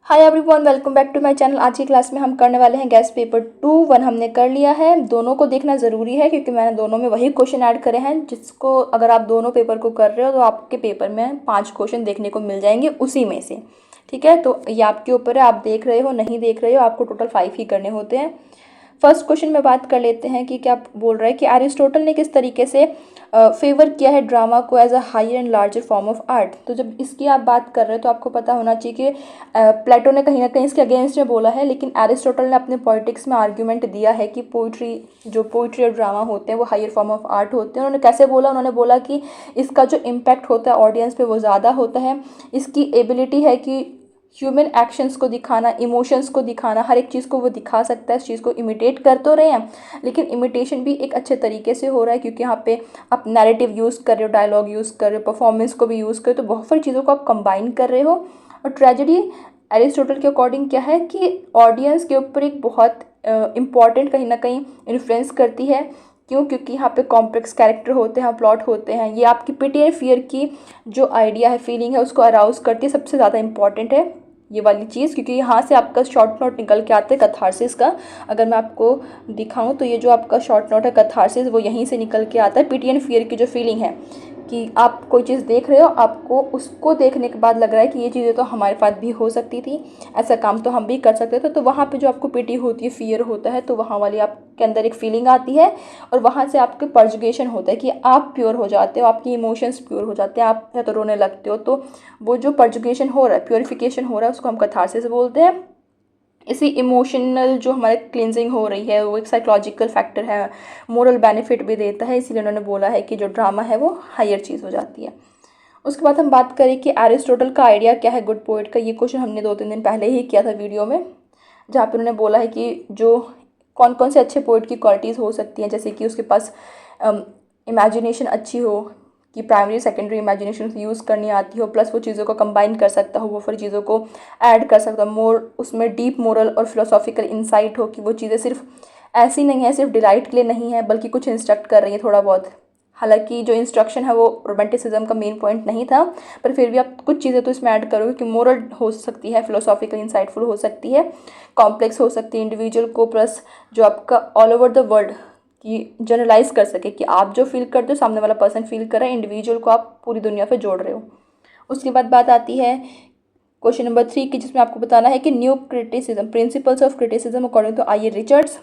Hi everyone, welcome back to my channel. आज की class में हम करने वाले हैं गैस पेपर 2-1 हमने कर लिया है। दोनों को देखना ज़रूरी है क्योंकि मैंने दोनों में वही क्वेश्चन ऐड करे हैं जिसको अगर आप दोनों पेपर को कर रहे हो तो आपके पेपर में 5 क्वेश्चन देखने को मिल जाएंगे उसी में से। ठीक है, तो ये आपके ऊपर है, आप देख रहे हो नहीं देख रहे हो, आपको टोटल 5 ही करने होते हैं। फर्स्ट क्वेश्चन में बात कर लेते हैं कि क्या बोल रहा है कि एरिस्टोटल ने किस तरीके से फेवर किया है ड्रामा को as a higher and larger form of art. तो जब इसकी आप बात कर रहे हो तो आपको पता होना चाहिए कि प्लेटो ने कहीं ना कहीं इसके अगेंस्ट में बोला है, लेकिन एरिस्टोटल ने अपने पॉलिटिक्स में आर्ग्यूमेंट दिया है कि पोइट्री और ड्रामा होते हैं वो हायर फॉर्म ऑफ आर्ट होते हैं। उन्होंने कैसे बोला? उन्होंने बोला कि इसका जो इम्पैक्ट होता है ऑडियंस पे वो ज़्यादा होता है। इसकी एबिलिटी है कि ह्यूमन एक्शंस को दिखाना, इमोशंस को दिखाना, हर एक चीज़ को वो दिखा सकता है। इस चीज़ को इमिटेट कर तो रहे हैं लेकिन इमिटेशन भी एक अच्छे तरीके से हो रहा है क्योंकि यहाँ पे आप नैरेटिव यूज़ कर रहे हो, डायलॉग यूज़ कर रहे हो, परफॉर्मेंस को भी यूज़ कर रहे हो, तो बहुत सारी चीज़ों को आप कंबाइन कर रहे हो। और ट्रेजेडी एरिस्टोटल के अकॉर्डिंग क्या है कि ऑडियंस के ऊपर एक बहुत इम्पॉर्टेंट कहीं ना कहीं इन्फ्लुएंस करती है। क्यों? क्योंकि यहाँ पे कॉम्प्लेक्स कैरेक्टर होते हैं, प्लॉट होते हैं, ये आपकी पिटी एंड फियर की जो आइडिया है, फीलिंग है, उसको अराउज करती है। सबसे ज़्यादा इंपॉर्टेंट है ये वाली चीज़ क्योंकि यहाँ से आपका शॉर्ट नोट निकल के आता है कैथारसिस का। अगर मैं आपको दिखाऊं तो ये जो आपका शॉर्ट नोट है कैथारसिस वो यहीं से निकल के आता है। पिटी एंड फियर की जो फीलिंग है कि आप कोई चीज़ देख रहे हो, आपको उसको देखने के बाद लग रहा है कि ये चीज़ें तो हमारे साथ भी हो सकती थी, ऐसा काम तो हम भी कर सकते थे। तो वहाँ पे जो आपको पिटी होती है, फियर होता है, तो वहाँ वाली आपके अंदर एक फीलिंग आती है और वहाँ से आपके पर्जुगेशन होता है कि आप प्योर हो जाते हो, आपकी इमोशंस प्योर हो जाते हैं, आप या तो रोने लगते हो। तो वो जो पर्जुगेशन हो रहा है, प्योरिफिकेशन हो रहा है, उसको हम कैथारसिस बोलते हैं। इसी इमोशनल जो हमारे क्लिनजिंग हो रही है वो एक साइकोलॉजिकल फैक्टर है, मोरल बेनिफिट भी देता है, इसीलिए उन्होंने बोला है कि जो ड्रामा है वो हायर चीज़ हो जाती है। उसके बाद हम बात करें कि एरिस्टोटल का आइडिया क्या है गुड पोएट का। ये क्वेश्चन हमने 2-3 दिन पहले ही किया था वीडियो में, जहाँ पर उन्होंने बोला है कि जो कौन कौन से अच्छे पोएट की क्वालिटीज़ हो सकती हैं, जैसे कि उसके पास इमेजिनेशन अच्छी हो, कि प्राइमरी सेकेंडरी इमेजिनेशन यूज़ करनी आती हो, प्लस वो चीज़ों को कंबाइन कर सकता हो, वो फिर चीज़ों को ऐड कर सकता हो, मोर उसमें डीप मोरल और फिलोसॉफिकल इंसाइट हो कि वो चीज़ें सिर्फ ऐसी नहीं है, सिर्फ डिलाइट के लिए नहीं है, बल्कि कुछ इंस्ट्रक्ट कर रही है थोड़ा बहुत। हालांकि जो इंस्ट्रक्शन है वो रोमांटिसिज्म का मेन पॉइंट नहीं था, पर फिर भी आप कुछ चीज़ें तो इसमें ऐड करोगे कि मोरल हो सकती है, फिलोसॉफिकल इंसाइटफुल हो सकती है, कॉम्प्लेक्स हो सकती है इंडिविजुअल को, प्लस जो आपका ऑल ओवर द वर्ल्ड कि जनरलाइज कर सके कि आप जो फील करते हो सामने वाला पर्सन फील कर रहा है, इंडिविजुअल को आप पूरी दुनिया पे जोड़ रहे हो। उसके बाद बात आती है क्वेश्चन नंबर 3 की, जिसमें आपको बताना है कि new criticism, principles of criticism according to I Richards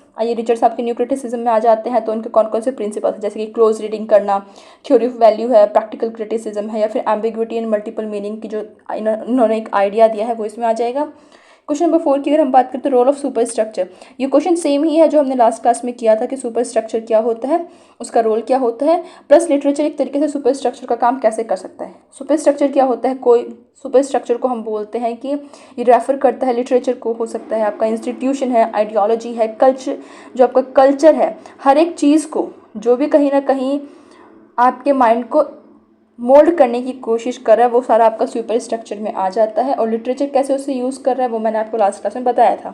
आपके न्यू क्रिटिसिज्म में आ जाते हैं। तो उनके कौन कौन से प्रिंसिपल्स हैं, जैसे कि क्लोज रीडिंग करना, थ्योरी ऑफ वैल्यू है, प्रैक्टिकल क्रिटिसिज्म है, या फिर एम्बिग्विटी एंड मल्टीपल मीनिंग की जो इन्होंने एक आइडिया दिया है वो इसमें आ जाएगा। क्वेश्चन नंबर 4 की अगर हम बात करें तो रोल ऑफ सुपर स्ट्रक्चर, ये क्वेश्चन सेम ही है जो हमने लास्ट क्लास में किया था कि सुपर स्ट्रक्चर क्या होता है, उसका रोल क्या होता है, प्लस लिटरेचर एक तरीके से सुपर स्ट्रक्चर का काम कैसे कर सकता है। सुपर स्ट्रक्चर क्या होता है? कोई सुपर स्ट्रक्चर को हम बोलते हैं कि ये रेफर करता है लिटरेचर को, हो सकता है आपका इंस्टीट्यूशन है, आइडियोलॉजी है, कल्चर, जो आपका कल्चर है, हर एक चीज़ को जो भी कहीं ना कहीं आपके माइंड को मोल्ड करने की कोशिश कर रहा है वो सारा आपका सुपर स्ट्रक्चर में आ जाता है। और लिटरेचर कैसे उसे यूज़ कर रहा है वो मैंने आपको लास्ट क्लास में बताया था।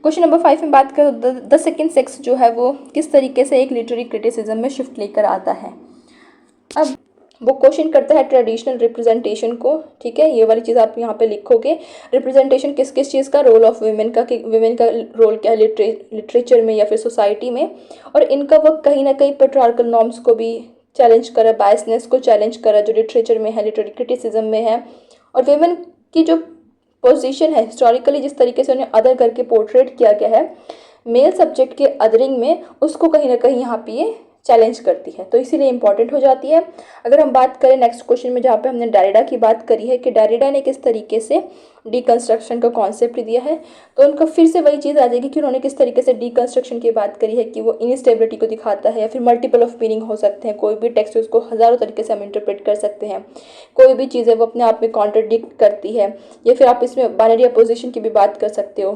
क्वेश्चन नंबर 5 में बात करें तो द सेकंड सेक्स जो है वो किस तरीके से एक लिटरेरी क्रिटिसिज्म में शिफ्ट लेकर आता है। अब वो क्वेश्चन करता है ट्रेडिशनल रिप्रेजेंटेशन को। ठीक है, ये वाली चीज़ आप यहाँ पे लिखोगे, रिप्रेजेंटेशन किस किस चीज़ का, रोल ऑफ वीमेन का, कि वीमेन का रोल क्या है लिटरेचर में या फिर सोसाइटी में, और इनका वर्क कहीं ना कहीं पेट्रियार्कल नॉर्म्स को भी चैलेंज करा, बायसनेस को चैलेंज करा जो लिटरेचर में है, लिटरेरी क्रिटिसिज्म में है। और वीमेन की जो पोजीशन है हिस्टोरिकली, जिस तरीके से उन्हें अदर करके पोर्ट्रेट किया गया है मेल सब्जेक्ट के अदरिंग में, उसको कहीं ना कहीं यहाँ पे ये चैलेंज करती है, तो इसीलिए इंपॉर्टेंट हो जाती है। अगर हम बात करें नेक्स्ट क्वेश्चन में, जहाँ पे हमने डेरिडा की बात करी है कि डेरिडा ने किस तरीके से डीकंस्ट्रक्शन का कॉन्सेप्ट दिया है, तो उनका फिर से वही चीज़ आ जाएगी कि उन्होंने किस तरीके से डीकंस्ट्रक्शन की बात करी है कि वो इनस्टेबिलिटी को दिखाता है, या फिर मल्टीपल ऑफ मीनिंग हो सकते हैं, कोई भी टेक्स्ट उसको हज़ारों तरीके से हम इंटरप्रेट कर सकते हैं, कोई भी चीज़ है वो अपने आप में कॉन्ट्रडिक्ट करती है, या फिर आप इसमें बाइनरी अपोजिशन की भी बात कर सकते हो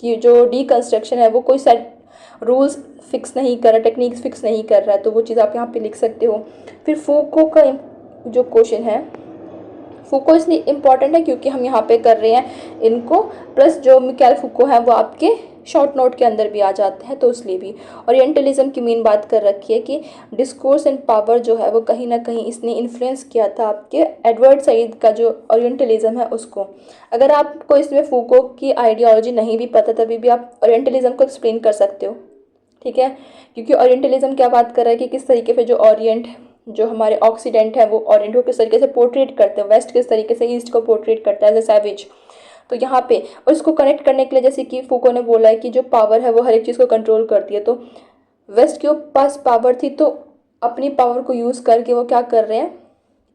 कि जो डीकंस्ट्रक्शन है वो कोई सेट रूल्स फिक्स नहीं कर रहा, टेक्निक्स फिक्स नहीं कर रहा है, तो वो चीज़ आप यहाँ पे लिख सकते हो। फिर फूको का जो क्वेश्चन है, फूको इसलिए इम्पॉर्टेंट है क्योंकि हम यहाँ पे कर रहे हैं इनको, प्लस जो मिकाइल फूको है वो आपके शॉर्ट नोट के अंदर भी आ जाते हैं, तो इसलिए भी। ओरिएंटलिज्म की मेन बात कर रखी है कि डिस्कोर्स एंड पावर जो है वो कहीं ना कहीं इसने इन्फ्लुएंस किया था आपके एडवर्ड सईद का जो ओरिएंटलिज्म है उसको। अगर आपको इसमें फूको की आइडियोलॉजी नहीं भी पता तभी भी आप ओरिएंटलिज्म को एक्सप्लेन कर सकते हो, ठीक है। क्योंकि ओरिएंटलिज्म क्या बात कर रहा है कि किस तरीके से जो ओरिएंट, जो हमारे ऑक्सीडेंट है वो ओरिएंट को किस तरीके से पोर्ट्रेट करते हैं, वेस्ट किस तरीके से ईस्ट को पोर्ट्रेट करता है एज ए सैवेज। तो यहाँ पे और इसको कनेक्ट करने के लिए जैसे कि फूको ने बोला है कि जो पावर है वो हर एक चीज़ को कंट्रोल करती है, तो वेस्ट के पास पावर थी तो अपनी पावर को यूज़ करके वो क्या कर रहे हैं,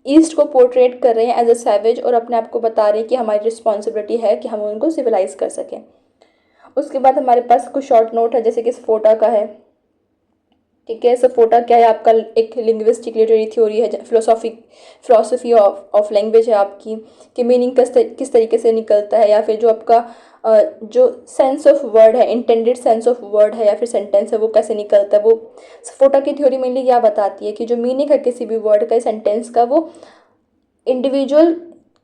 ईस्ट को पोर्ट्रेट कर रहे हैं एज अ सैवेज, और अपने आप को बता रहे हैं कि हमारी रिस्पॉन्सिबिलिटी है कि हम उनको सिविलाइज कर सकें। उसके बाद हमारे पास कुछ शॉर्ट नोट है जैसे कि स्फोटा का है, ठीक है। स्फोटा क्या है आपका, एक लिंग्विस्टिक लिटरेरी थ्योरी है, फिलोसफी ऑफ लैंग्वेज है आपकी, कि मीनिंग किस तरीके से निकलता है, या फिर जो आपका जो सेंस ऑफ वर्ड है, इंटेंडेड सेंस ऑफ वर्ड है या फिर सेंटेंस है वो कैसे निकलता है। वो स्फोटा की थ्योरी मेनली क्या बताती है कि जो मीनिंग है किसी भी वर्ड का, सेंटेंस का, वो इंडिविजुअल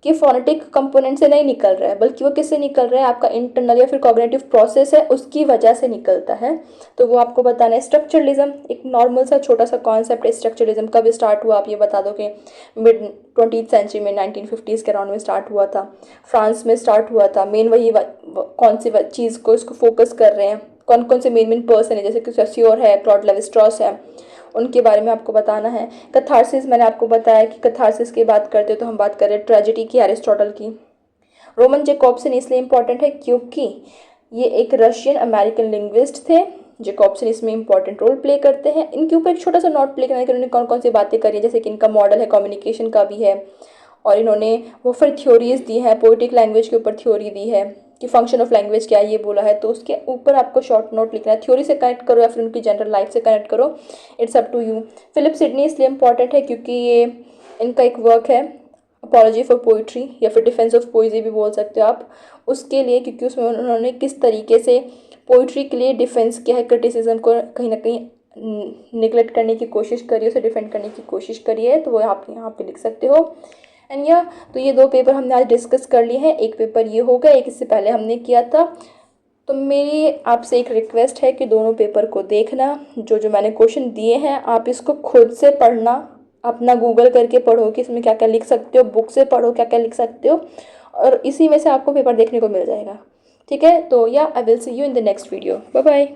कि फोनेटिक कंपोनेंट से नहीं निकल रहा है, बल्कि वो किससे निकल रहा है, आपका इंटरनल या फिर कॉग्निटिव प्रोसेस है उसकी वजह से निकलता है। तो वो आपको बताना है। स्ट्रक्चरलिज्म एक नॉर्मल सा छोटा सा कॉन्सेप्ट है। स्ट्रक्चरलिज्म कब स्टार्ट हुआ आप ये बता दो कि मिड 20th सेंचुरी में 1950s के अराउंड में स्टार्ट हुआ था, फ्रांस में स्टार्ट हुआ था। मेन वही कौन सी चीज़ को इसको फोकस कर रहे हैं, कौन कौन से मेन पर्सन है, जैसे कि सोसियोर है, क्लॉड लेवी-स्ट्रॉस है, उनके बारे में आपको बताना है। कैथारसिस मैंने आपको बताया कि कैथारसिस की बात करते हो तो हम बात कर रहे हैं ट्रेजेडी की, एरिस्टोटल की। रोमन जैकॉब्सन इसलिए इम्पॉर्टेंट है क्योंकि ये एक रशियन अमेरिकन लिंग्विस्ट थे। जैकॉब्सन इसमें इंपॉर्टेंट रोल प्ले करते हैं। इनके ऊपर एक छोटा सा नोट प्ले करने के उन्होंने कौन कौन सी बातें करी है, जैसे कि इनका मॉडल है कम्युनिकेशन का भी है, और इन्होंने वो फिर थ्योरीज दी हैं, पोइटिक लैंग्वेज के ऊपर थ्योरी दी है कि फंक्शन ऑफ लैंग्वेज क्या है ये बोला है। तो उसके ऊपर आपको शॉर्ट नोट लिखना है, थ्योरी से कनेक्ट करो या फिर उनकी जनरल लाइफ से कनेक्ट करो, it's up to you. Philip Sidney इसलिए इंपॉर्टेंट है क्योंकि ये इनका एक वर्क है अपॉलॉजी फॉर पोइट्री या फिर डिफेंस ऑफ पोइजी भी बोल सकते हो आप, उसके लिए, क्योंकि उसमें उन्होंने किस तरीके से पोइट्री के लिए डिफेंस किया है, क्रिटिसिज्म को कहीं ना कहीं निगलेक्ट करने की कोशिश करी है, उसे डिफेंड करने की कोशिश करी है, तो वो आप यहाँ पे लिख सकते हो। एंड या तो ये दो पेपर हमने आज डिस्कस कर लिए हैं। एक पेपर ये हो गया, एक इससे पहले हमने किया था। तो मेरी आपसे एक रिक्वेस्ट है कि दोनों पेपर को देखना, जो जो मैंने क्वेश्चन दिए हैं आप इसको खुद से पढ़ना, अपना गूगल करके पढ़ो कि इसमें क्या क्या लिख सकते हो, बुक से पढ़ो क्या क्या लिख सकते हो, और इसी में से आपको पेपर देखने को मिल जाएगा, ठीक है। तो या I will see you in the next video. Bye bye.